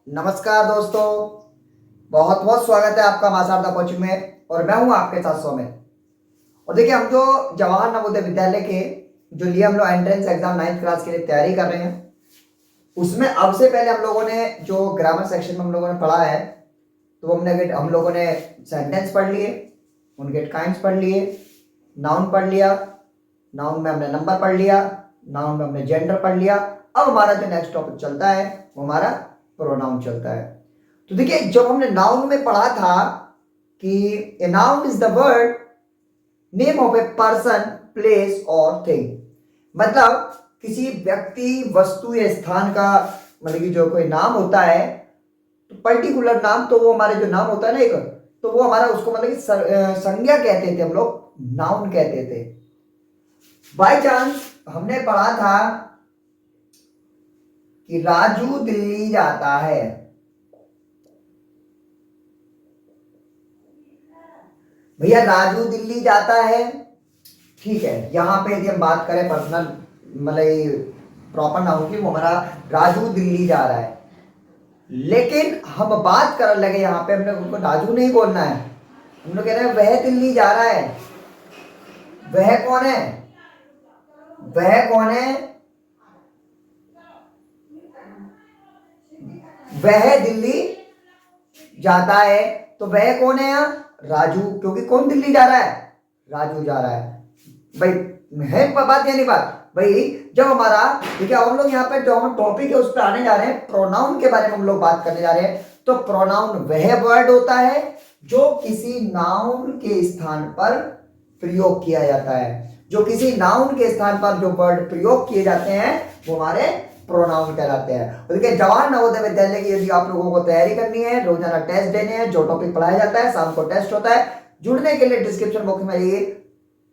नमस्कार दोस्तों, बहुत बहुत स्वागत है आपका मासारदा कोचिंग में। और मैं हूं आपके साथ सौम्य। और देखिए, हम जो जवाहर नवोदय विद्यालय के जो लिए हम लोग एंट्रेंस एग्जाम 9th क्लास के लिए तैयारी कर रहे हैं, उसमें अब से पहले हम लोगों ने जो ग्रामर सेक्शन में हम लोगों ने पढ़ा है, तो हम लोगों ने सेंटेंस पढ़ लिए, उनके काइंड्स पढ़ लिए, नाउन पढ़ लिया, नाउन में हमने नंबर पढ़ लिया, नाउन में हमने जेंडर पढ़ लिया। अब हमारा जो नेक्स्ट टॉपिक चलता है वो हमारा प्रोनाउन चलता है। तो देखिए, जब हमने नाउन में पढ़ा था कि a noun is the word name of a person, place और थिंग, मतलब किसी व्यक्ति, वस्तु या स्थान का, मतलब कि जो कोई नाम होता है, तो पर्टिकुलर नाम, तो वो हमारे जो नाम होता है ना एक, तो वो हमारा उसको मतलब कि संज्ञा कहते थे हम लोग, नाउन कहते थे। बाय चांस हमने पढ़ा था कि राजू दिल्ली जाता है। भैया राजू दिल्ली जाता है, ठीक है। यहां पे यदि हम बात करें पर्सनल, मतलब प्रॉपर नाउन की, वो हमारा राजू दिल्ली जा रहा है। लेकिन हम बात कर लगे यहां पे, हमने उनको राजू नहीं बोलना है, हम लोग कह रहे हैं वह दिल्ली जा रहा है। वह कौन है? वह कौन है? वह दिल्ली जाता है। तो वह कौन है यहाँ? राजू, क्योंकि कौन दिल्ली जा रहा है? राजू जा रहा है। भाई है बात या नहीं बात? भाई जब हमारा, देखिए हम लोग यहाँ पे जो हम टॉपिक है उस पर आने जा रहे हैं, प्रोनाउन के बारे में हम लोग बात करने जा रहे हैं। तो प्रोनाउन वह वर्ड होता है जो किसी नाउन के स्थान पर प्रयोग किया जाता है। जो किसी नाउन के स्थान पर जो वर्ड प्रयोग किए जाते हैं वो हमारे प्रोनाउन कहलाते हैं। और देखिए, जवाहर नवोदय विद्यालय की यदि आप लोगों को तैयारी करनी है, रोजाना टेस्ट देने हैं, जो टॉपिक पढ़ाया जाता है शाम को टेस्ट होता है, जुड़ने के लिए डिस्क्रिप्शन बॉक्स में ये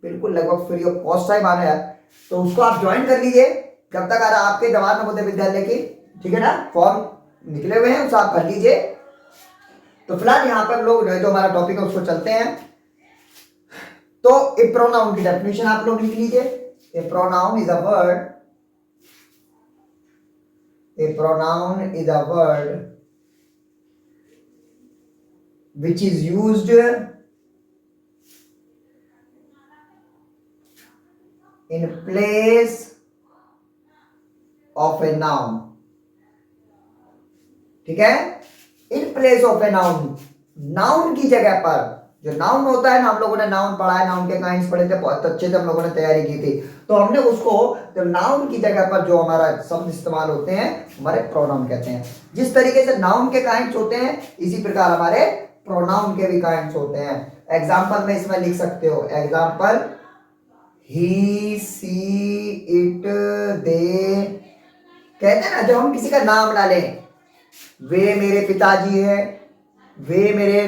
बिल्कुल लगभग फ्री ऑफ कॉस्ट टाइम आना है, तो उसको आप ज्वाइन कर लीजिए। जब तक आ रहा आपके जवाहर नवोदय विद्यालय की, ठीक है ना, फॉर्म निकले हुए हैं, उसे आप भर लीजिए। तो फिलहाल यहाँ पर हम लोग जो हमारा टॉपिक है उसको चलते हैं। तो ए प्रोनाउन की डेफिनेशन आप लोग लिख लीजिए। A pronoun is a word, a pronoun is a word which is used in place of a noun, ठीक है। In place of a noun, noun की जगह पर। जो नाउन होता है ना, हम लोगों ने नाउन पढ़ा है, नाउन के काइंड्स पढ़े थे, बहुत अच्छे से हम लोगों ने तैयारी की थी। तो हमने उसको, जब नाउन की जगह पर जो हमारा शब्द इस्तेमाल होते हैं हमारे प्रोनाउन कहते हैं। जिस तरीके से नाउन के काइंड्स होते हैं, इसी प्रकार हमारे प्रोनाउन के भी काइंड्स होते हैं। एग्जाम्पल में इसमें लिख सकते हो, एग्जाम्पल ही, सी, इट, दे, कहते हैं ना, जब हम किसी का नाम ना लें, वे मेरे पिताजी हैं, वे मेरे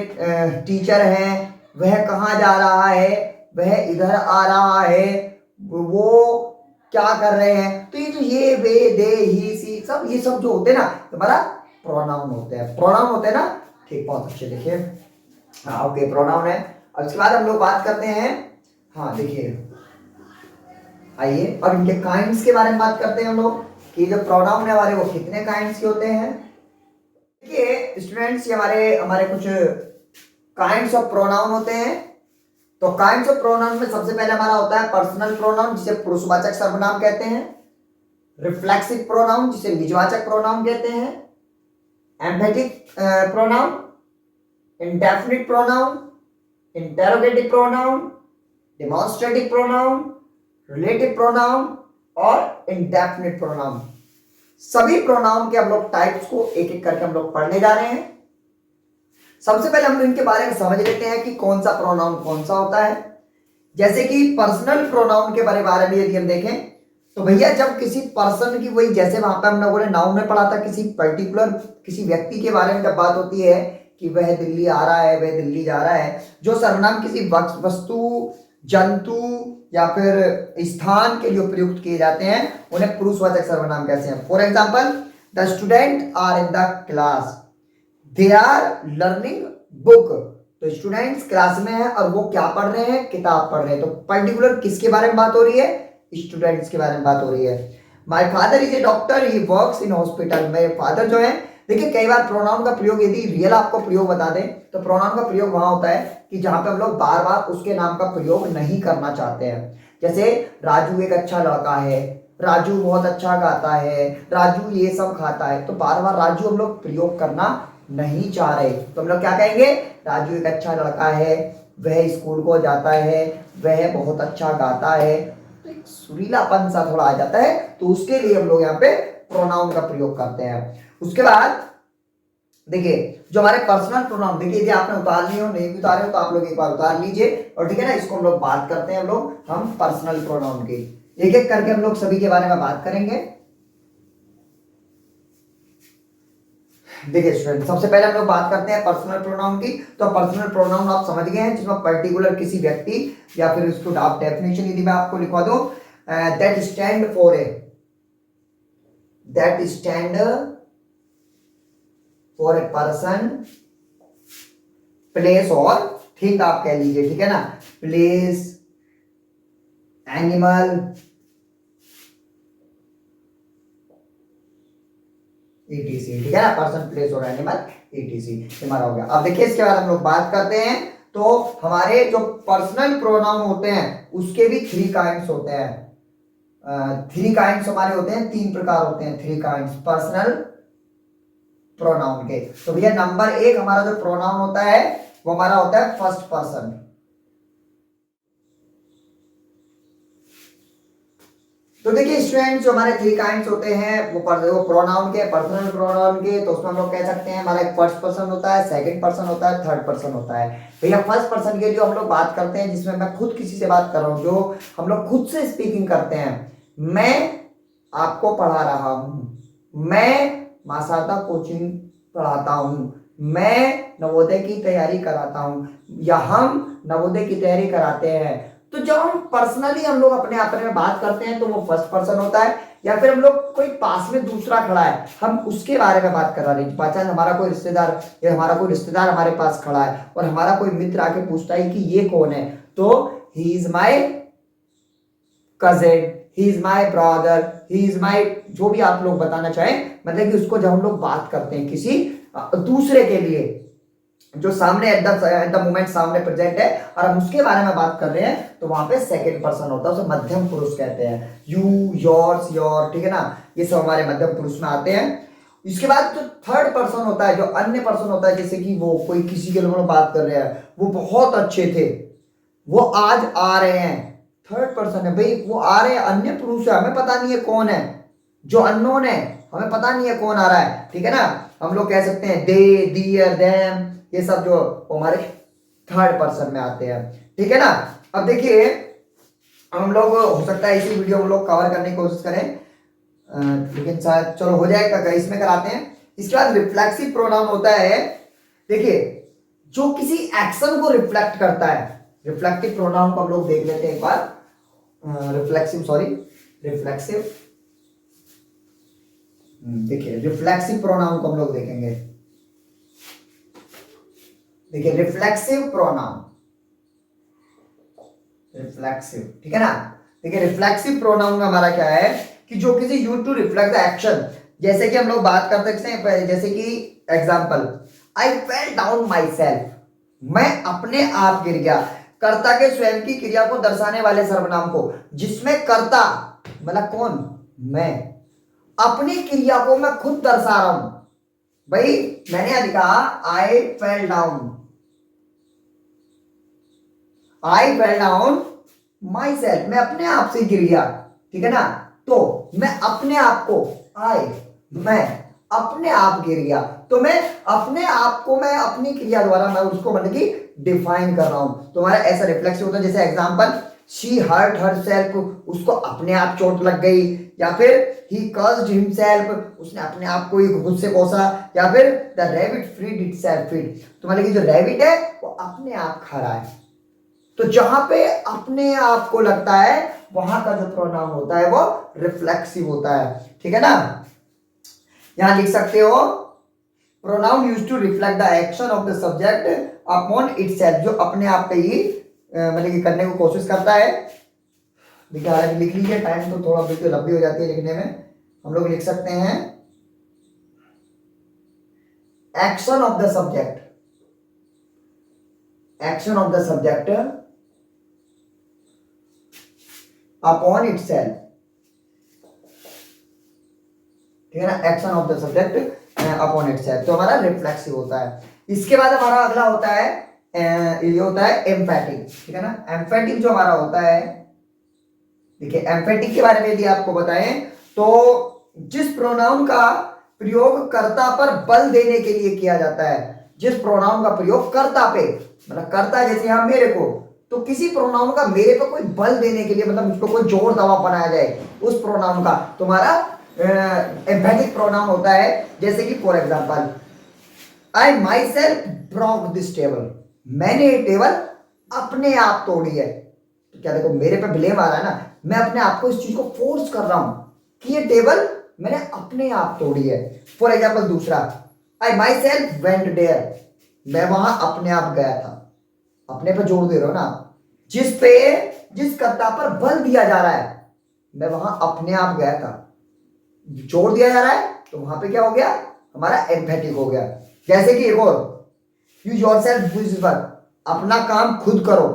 टीचर हैं, वह कहाँ जा रहा है, वह इधर आ रहा है, वो क्या कर रहे हैं, तो ये जो ये, वे, दे, ही, सी, सब ये सब जो होते हैं ना, हमारा प्रोनाउन होते हैं। प्रोनाउन होते हैं ना, ठीक, बहुत अच्छे। देखिए, हाँ ओके, प्रोनाउन है। अब इसके बाद हम लोग बात करते हैं, हाँ देखिए, आइए अब इनके काइंड्स के बारे में बात करते हैं हम लोग, कि जो प्रोनाउन है हमारे वो कितने काइंड्स के होते हैं। देखिए स्टूडेंट्स, ये हमारे कुछ काइंड्स ऑफ प्रोनाउन होते हैं। तो काइंड्स ऑफ प्रोनाउन में सबसे पहले हमारा होता है पर्सनल प्रोनाउन, जिसे पुरुषवाचक सर्वनाम कहते हैं। रिफ्लेक्सिव प्रोनाउन, जिसे निजवाचक प्रोनाउन कहते हैं। Emphatic pronoun, indefinite pronoun, interrogative pronoun, demonstrative pronoun, relative pronoun और इंडेफिनिट प्रोनाउन। सभी प्रोनाउन के हम लोग टाइप्स को एक एक करके हम लोग पढ़ने जा रहे हैं। सबसे पहले हम लोग इनके बारे में समझ लेते हैं कि कौन सा प्रोनाउन कौन सा होता है। जैसे कि पर्सनल प्रोनाउन के बारे में यदि हम देखें, तो भैया जब किसी पर्सन की, वही जैसे वहां पर हम लोगों ने नाउन में पढ़ा था, किसी पर्टिकुलर किसी व्यक्ति के बारे में जब बात होती है कि वह दिल्ली आ रहा है, वह दिल्ली जा रहा है, जो सर्वनाम किसी वस्तु, जंतु या फिर स्थान के जो प्रयुक्त किए जाते हैं उन्हें पुरुषवाचक सर्वनाम कहते हैं। For example, the student are in the class, they are learning book. तो स्टूडेंट्स क्लास में है और वो क्या पढ़ रहे हैं? किताब पढ़ रहे हैं। तो पर्टिकुलर किसके बारे में बात हो रही है? स्टूडेंट्स के बारे में बात हो रही है। My father is a doctor, he works in hospital. मेरे फादर जो है देखिए कई बार प्रोनाउन का प्रयोग यदि रियल आपको प्रयोग बता दें तो प्रोनाउन का प्रयोग वहां होता है कि जहां पे हम लोग बार बार उसके नाम का प्रयोग नहीं करना चाहते हैं। जैसे राजू एक अच्छा लड़का है, राजू बहुत अच्छा गाता है, राजू ये सब खाता है, तो बार बार राजू हम लोग प्रयोग करना नहीं चाह रहे, तो हम लोग क्या कहेंगे, राजू एक अच्छा लड़का है, वह स्कूल को जाता है, वह बहुत अच्छा गाता है, तो एक सुरीलापन सा थोड़ा आ जाता है, तो उसके लिए हम लोग यहाँ पे प्रोनाउन का प्रयोग करते हैं। उसके बाद देखिए जो हमारे पर्सनल प्रोनाउन, देखिए यदि आपने उतार लिए हो नहीं भी उतारे हो तो आप लोग एक बार उतार लीजिए, और ठीक है ना, इसको हम लोग बात करते हैं हम पर्सनल प्रोनाउन की, एक एक करके हम लोग सभी के बारे में बात करेंगे। देखिए स्टूडेंट सबसे पहले हम लोग बात करते हैं पर्सनल प्रोनाउन की। तो पर्सनल प्रोनाउन आप समझ गए हैं जिसमें पर्टिकुलर किसी व्यक्ति या फिर उसको आप डेफिनेशन यदि मैं आपको लिखवा दूं, that stand for a, that stand for a person, place और थिंग आप कह लीजिए, ठीक है ना, प्लेस, एनिमल, ETC, ठीक है ना, पर्सन, प्लेस और एनिमल ETC हमारा हो गया। अब देखिए इसके बाद हम लोग बात करते हैं, तो हमारे जो पर्सनल प्रोनाउन होते हैं उसके भी 3 काइंड्स होते हैं, 3 काइंड्स हमारे होते हैं, 3 प्रकार होते हैं, 3 काइंड्स पर्सनल प्रोनाउन के। तो भैया नंबर 1 हमारा जो प्रोनाउन होता है वो हमारा होता है फर्स्ट पर्सन। तो देखिए स्टूडेंट्स जो हमारे 3 काइंड्स होते हैं वो प्रोनाउन के, पर्सनल प्रोनाउन के, तो उसमें हम लोग कह सकते हैं हमारा एक फर्स्ट पर्सन होता है, सेकंड पर्सन होता है, थर्ड पर्सन होता है। भैया फर्स्ट पर्सन के जो हम लोग बात करते हैं जिसमें मैं खुद किसी से बात कर रहा हूं, जो हम लोग खुद से स्पीकिंग करते हैं, मैं आपको पढ़ा रहा हूं, मैं मासादा कोचिंग पढ़ाता हूं, मैं नवोदय की तैयारी कराता हूं, या हम नवोदय की तैयारी कराते हैं। तो जब हम पर्सनली हम लोग अपने आप में बात करते हैं तो वो फर्स्ट पर्सन होता है, या फिर हम लोग कोई पास में दूसरा खड़ा है हम उसके बारे में बात कर रहे हैं, पहचान हमारा कोई रिश्तेदार या हमारा कोई रिश्तेदार हमारे पास खड़ा है और हमारा कोई मित्र आके पूछता है कि ये कौन है, तो he is my cousin, he is my brother, he is my, जो भी आप लोग बताना चाहें, मतलब कि उसको जब हम लोग बात करते हैं किसी दूसरे के लिए जो सामने एट द मोमेंट सामने प्रेजेंट है और हम उसके बारे में बात कर रहे हैं, तो वहां पे सेकंड पर्सन होता है, उसे मध्यम पुरुष कहते हैं, यू, योर्स, योर, ठीक है ना, ये सब हमारे मध्यम पुरुष में आते हैं। इसके बाद जो थर्ड पर्सन होता है, जो अन्य पर्सन होता है, जैसे कि वो कोई किसी के लोगों बात कर रहे हैं, वो बहुत अच्छे थे, वो आज आ रहे हैं, थर्ड पर्सन है भाई, वो आ रहे हैं, अन्य पुरुष है, हमें पता नहीं है कौन है, जो अननोन है, हमें पता नहीं है कौन आ रहा है, ठीक है ना, हम लोग कह सकते हैं दे, दियर, देम, ये सब जो हमारे थर्ड पर्सन में आते हैं, ठीक है ना। अब देखिए हम लोग हो सकता है इसी वीडियो हम लोग कवर करने की कोशिश करें, लेकिन शायद चलो हो जाएगा, इसमें कराते हैं। इसके बाद रिफ्लेक्सिव प्रोनाउन होता है, देखिए जो किसी एक्शन को रिफ्लेक्ट करता है, रिफ्लेक्टिव प्रोनाउन को हम लोग देख लेते हैं एक बार, रिफ्लेक्सिव, देखिए रिफ्लेक्सिव प्रोनाउन को हम लोग देखेंगे। देखिए रिफ्लेक्सिव प्रोनाउन, रिफ्लेक्सिव, ठीक है ना। देखिए रिफ्लेक्सिव प्रोनाउन में हमारा क्या है कि जो किसी use to reflect the action, जैसे कि हम लोग बात कर सकते हैं, जैसे कि एग्जांपल, आई फेल डाउन माई सेल्फ, मैं अपने आप गिर गया, कर्ता के स्वयं की क्रिया को दर्शाने वाले सर्वनाम को, जिसमें कर्ता मतलब कौन, मैं, अपनी क्रिया को मैं खुद दर्शा रहा हूं, भाई मैंने यहां लिखा I fell down, I fell down myself, मैं अपने आप से गिर गया, ठीक है ना, तो मैं अपने आप को, मैं अपने आप गिर गया, तो मैं अपने आप को मैं अपनी क्रिया द्वारा मैं उसको मतलब कि डिफाइन कर रहा हूं, तो हमारा ऐसा रिफ्लेक्स होता है। जैसे एग्जांपल, शी हर्ट हरसेल्फ, उसको अपने आप चोट लग गई, या फिर ही कर्स्ड हिमसेल्फ, उसने अपने आप को ही खुद से कोसा, या फिर the rabbit freed itself feed, तो मतलब कि जो रैबिट है वो अपने आप खा रहा है, तो जहां पे अपने आप को लगता है वहां का जो प्रोनाउन होता है वो रिफ्लेक्सिव होता है, ठीक है ना। यहां लिख सकते हो pronoun used to reflect the action of the subject upon itself, जो अपने आप पे ही मतलब कि करने को कोशिश करता है। देखिए हालांकि लिख लीजिए, टाइम तो थोड़ा बिल्कुल लंबी हो जाती है लिखने में, हम लोग लिख सकते हैं action of the subject, action of the subject upon itself, ठीक है ना, action of the subject upon itself, तो हमारा रिफ्लेक्सिव होता है। इसके बाद हमारा अगला होता है ये होता है एम्फेटिक, ठीक है ना। एम्फेटिक जो हमारा होता है, देखिए एम्फेटिक के बारे में यदि आपको बताएं तो जिस प्रोनाउन का प्रयोग कर्ता पर बल देने के लिए किया जाता है, जिस प्रोनाउन का प्रयोग कर्ता पे, मतलब कर्ता जैसे यहाँ मेरे को, तो किसी प्रोनाउन का मेरे पे कोई बल देने के लिए, मतलब उसको कोई जोर दबाव बनाया जाए उस प्रोनाउन का, तुम्हारा एम्फेटिक प्रोनाउन होता है। जैसे कि for example, I myself broke this table, मैंने ये टेबल अपने आप तोड़ी है। तो क्या देखो मेरे पे ब्लेम आ रहा है ना, मैं अपने आप को इस चीज को फोर्स कर रहा हूं कि ये टेबल मैंने अपने आप तोड़ी है। फॉर एग्जाम्पल दूसरा, आई माई सेल्फ वेंट देयर, मैं वहां अपने आप गया था, अपने पे जोर दे रहे हो ना, जिस कर्ता पर बल दिया जा रहा है, मैं वहां अपने आप गया था, जोर दिया जा रहा है, तो वहां पे क्या हो गया, हमारा एम्फेटिक हो गया। जैसे कि एक और, you yourself do this work, अपना काम खुद करो,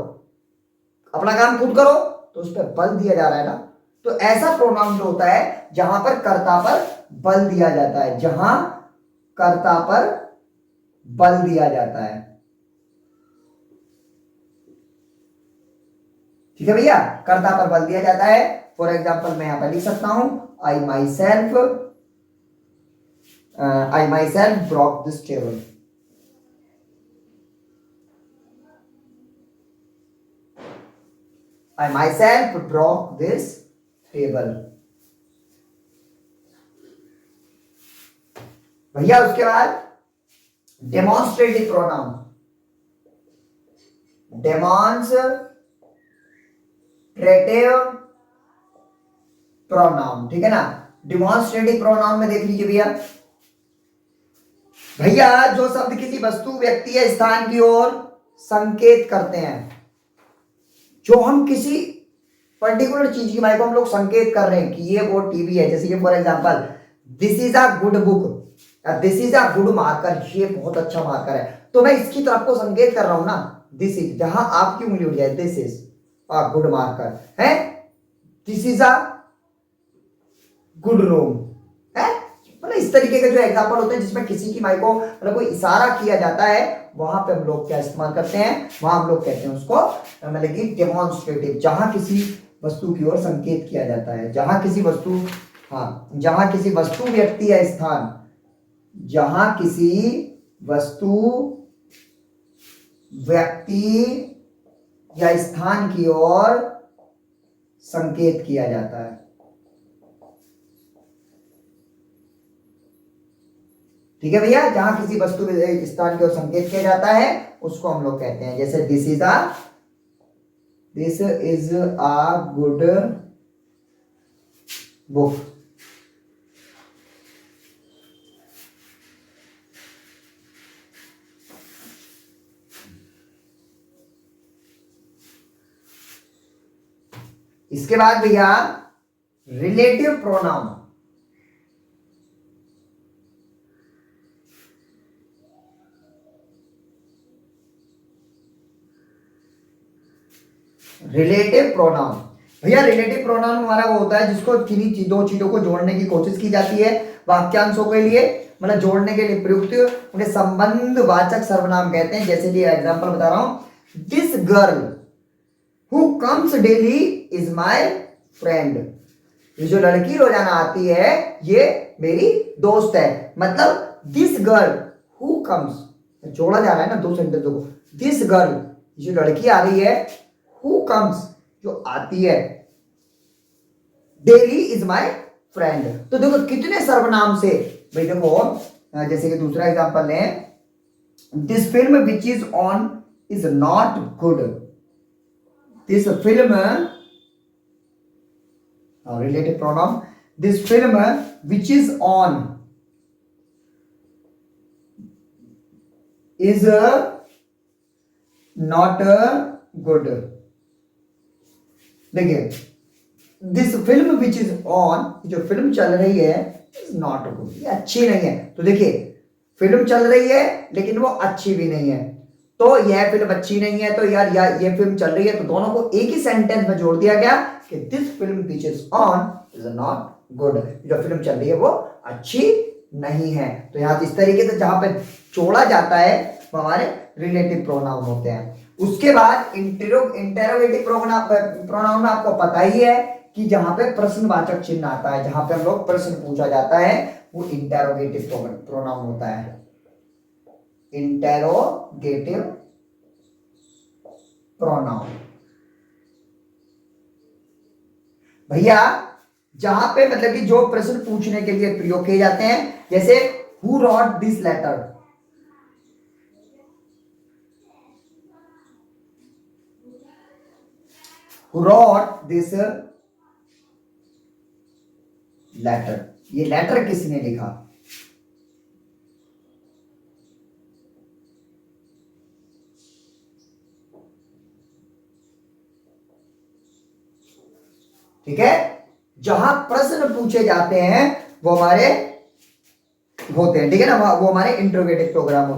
अपना काम खुद करो, तो उस पर बल दिया जा रहा है ना। तो ऐसा प्रोनाउन जो होता है जहां पर कर्ता पर बल दिया जाता है, जहां कर्ता पर बल दिया जाता है, ठीक है भैया, कर्ता पर बल दिया जाता है। फॉर एग्जाम्पल मैं यहां पर लिख सकता हूं, I myself broke this table, I myself broke this table। भैया उसके बाद डेमोन्स्ट्रेटिव प्रोनाउन, डेमोन्स्ट्रेटिव प्रोनाउन, ठीक है ना। डेमोन्स्ट्रेटिव प्रोनाउन में देख लीजिए भैया, भैया जो शब्द किसी वस्तु, व्यक्ति या स्थान की ओर संकेत करते हैं, जो हम किसी पर्टिकुलर चीज की माइक को हम लोग संकेत कर रहे हैं कि ये वो टीवी है, जैसे कि for example this is a good book, this is a good marker, ये बहुत अच्छा मार्कर है, तो मैं इसकी तरफ को संकेत कर रहा हूं ना, दिस इज, जहां आपकी उंगली उठ जाए, this is a good marker है, this is a good room है, मतलब इस तरीके के जो एग्जांपल होते हैं जिसमें किसी की माइक को मतलब कोई इशारा किया जाता है, वहां पे हम लोग क्या इस्तेमाल करते हैं, वहां हम लोग कहते हैं उसको मतलब कि डेमोन्स्ट्रेटिव, जहां किसी वस्तु की ओर संकेत किया जाता है, जहां किसी वस्तु, हाँ जहां किसी वस्तु, व्यक्ति या स्थान, जहां किसी वस्तु, व्यक्ति या स्थान की ओर संकेत किया जाता है, ठीक है भैया, जहां किसी वस्तु, स्थान की ओर संकेत किया जाता है उसको हम लोग कहते हैं, जैसे this is a good book. इसके बाद भैया रिलेटिव प्रोनाउन, रिलेटिव प्रोनाउन, भैया रिलेटिव प्रोनाउन हमारा वो होता है जिसको किन्हीं दो चीजों को जोड़ने की कोशिश की जाती है वाक्यांशों के लिए, मतलब जोड़ने के लिए प्रयुक्त, उन्हें संबंध वाचक सर्वनाम कहते हैं। जैसे कि एग्जांपल बता रहा हूं, this girl who comes daily is my friend, ये जो लड़की रोजाना आती है ये मेरी दोस्त है, मतलब दिस गर्ल हु कम्स, जोड़ा जा रहा है ना दो सेंटेंसों को, दिस गर्ल जो लड़की आ रही है, हु कम्स जो आती है, डेली इज माय फ्रेंड। तो देखो कितने सर्वनाम से, भाई देखो जैसे कि दूसरा एग्जांपल लें, this film which is on is not good, this film, relative pronoun, this film which is on is not good. देखिए this film which is on, जो फिल्म चल रही है, इज नॉट गुड, ये अच्छी नहीं है। तो देखिए फिल्म चल रही है लेकिन वो अच्छी भी नहीं है, तो यह फिल्म अच्छी नहीं है, तो यार ये फिल्म चल रही है, तो दोनों को एक ही सेंटेंस में जोड़ दिया गया कि this film which is on is not good, जो फिल्म चल रही है वो अच्छी नहीं है। तो यहाँ इस तरीके से जहां पे जोड़ा जाता है वो हमारे रिलेटिव प्रोनाउन होते हैं। उसके बाद इंटेरोगेटिव प्रोनाउन में आपको पता ही है कि जहां पे प्रश्नवाचक चिन्ह आता है, जहां पे हम लोग प्रश्न पूछा जाता है, वो इंटेरोगेटिव प्रोनाउन होता है। इंटेरोगेटिव प्रोनाउन भैया जहां पे मतलब कि जो प्रश्न पूछने के लिए प्रयोग किए जाते हैं, जैसे who wrote this letter, who wrote this letter, ये लेटर किसने लिखा। ठीक है, जहां प्रश्न पूछे जाते हैं वो हमारे होते हैं, ठीक है ना, वो हमारे इंट्रोगेटिव प्रोनाउन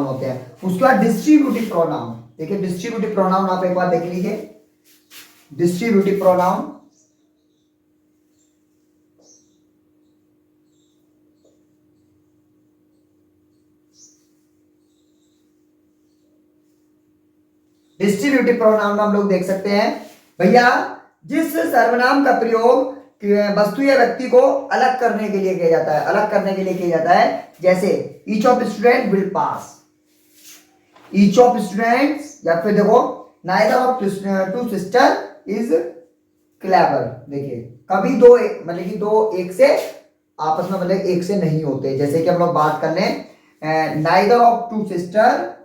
होते हैं। उसके बाद डिस्ट्रीब्यूटिव प्रोनाउन, देखिए डिस्ट्रीब्यूटिव प्रोनाउन आप एक बार देख लीजिए। डिस्ट्रीब्यूटिव प्रोनाउन डिस्ट्रीब्यूटिव प्रोनाउन में हम लोग देख सकते हैं भैया जिस सर्वनाम का प्रयोग वस्तु या व्यक्ति को अलग करने के लिए किया जाता है, अलग करने के लिए किया जाता है, जैसे each of student will pass, each of students, या फिर देखो neither of two sister is clever. देखिए कभी दो मतलब कि दो एक से आपस में मतलब एक से नहीं होते, जैसे कि हम लोग बात कर लें नाइदर ऑफ टू सिस्टर,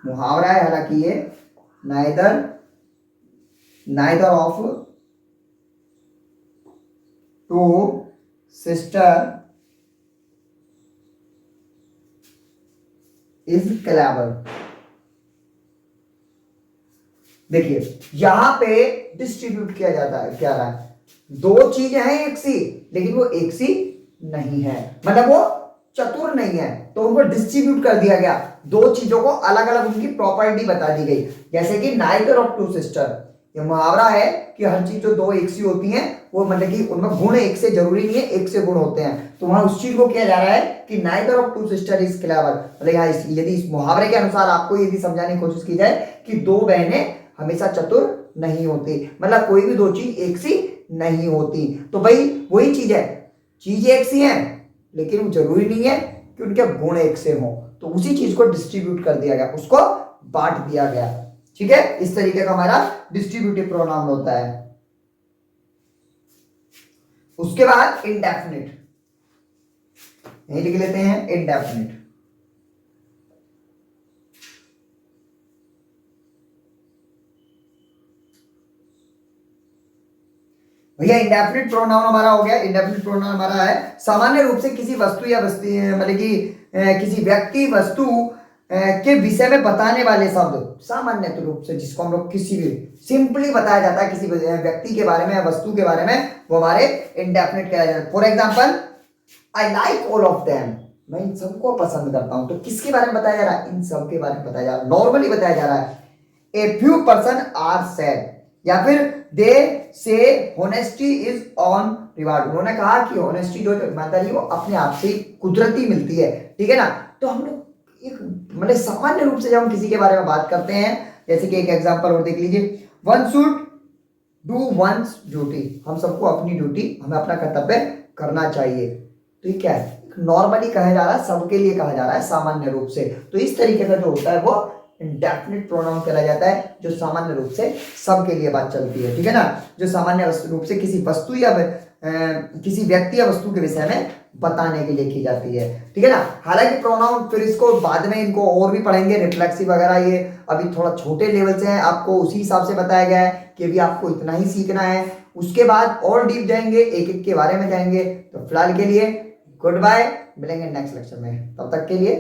मुहावरा है हालांकि ये, neither of two sister is clever. देखिए यहां पे डिस्ट्रीब्यूट किया जाता है, क्या रहा है, दो चीजें हैं एक सी, लेकिन वो एक सी नहीं है, मतलब वो चतुर नहीं है, तो उनको डिस्ट्रीब्यूट कर दिया गया, दो चीजों को अलग अलग उनकी प्रॉपर्टी बता दी गई। जैसे कि नाइदर ऑफ टू सिस्टर, ये मुहावरा है कि हर चीज जो दो एक सी होती हैं वो मतलब कि उनमें गुण एक से जरूरी नहीं है, एक से गुण होते हैं, तो वहां उस चीज को किया जा रहा है कि neither of two sister is clever. मतलब यहाँ यदि इस मुहावरे के अनुसार आपको यदि समझाने की कोशिश की जाए कि दो बहनें हमेशा चतुर नहीं होती, मतलब कोई भी दो चीज एक सी नहीं होती, तो भाई वही चीज है, चीज एक सी है लेकिन वो जरूरी नहीं है कि उनके गुण एक से हो, तो उसी चीज को डिस्ट्रीब्यूट कर दिया गया, उसको बांट दिया गया। ठीक है, इस तरीके का हमारा डिस्ट्रीब्यूटिव प्रोनाउन होता है। उसके बाद इंडेफिनिट, यही लिख लेते हैं इंडेफिनिट। भैया इंडेफिनिट प्रोनाउन हमारा हो गया, इंडेफिनिट प्रोनाउन हमारा है सामान्य रूप से किसी वस्तु या मतलब कि किसी व्यक्ति वस्तु के विषय में बताने वाले शब्द, सामान्य रूप से जिसको हम लोग किसी भी सिंपली बताया जाता है किसी व्यक्ति के बारे में या वस्तु के बारे में, वो हमारे इंडेफिनिट कहलाया जाता है। For example I like all of them, मैं इन सबको पसंद करता हूं, तो किसके बारे में बताया जा रहा है, इन सब के बारे में बताया जा रहा है, नॉर्मली बताया जा रहा है। A few person are said, या फिर दे से होनेस्टी इज ऑन रिवार्ड, उन्होंने कहा कि होनेस्टी जो ईमानदारी वो अपने आप से कुदरती मिलती है। ठीक है ना, तो हम लोग एक मतलब सामान्य रूप से जब हम किसी के बारे में बात करते हैं, जैसे कि एक एग्जांपल और देख लीजिए, one should do once duty, हम सबको अपनी ड्यूटी, हमें अपना कर्तव्य करना चाहिए। तो ये क्या है, नॉर्मली कहा जा रहा है, सबके लिए कहा जा रहा है सामान्य रूप से, तो इस तरीके का जो होता है वो इंडेफिनिट प्रोनाउन कहलाया जाता है, जो सामान्य रूप से सबके लिए बात चलती है। ठीक है ना, जो सामान्य रूप से किसी वस्तु या किसी व्यक्ति या वस्तु के विषय में बताने के लिए की जाती है। ठीक है ना, हालांकि प्रोनाउन फिर इसको बाद में इनको और भी पढ़ेंगे, रिफ्लेक्सिव वगैरह, ये अभी थोड़ा छोटे लेवल से है, आपको उसी हिसाब से बताया गया है कि अभी आपको इतना ही सीखना है, उसके बाद और डीप जाएंगे, एक एक के बारे में जाएंगे। तो फिलहाल के लिए गुड बाय, मिलेंगे नेक्स्ट लेक्चर में, तब तक के लिए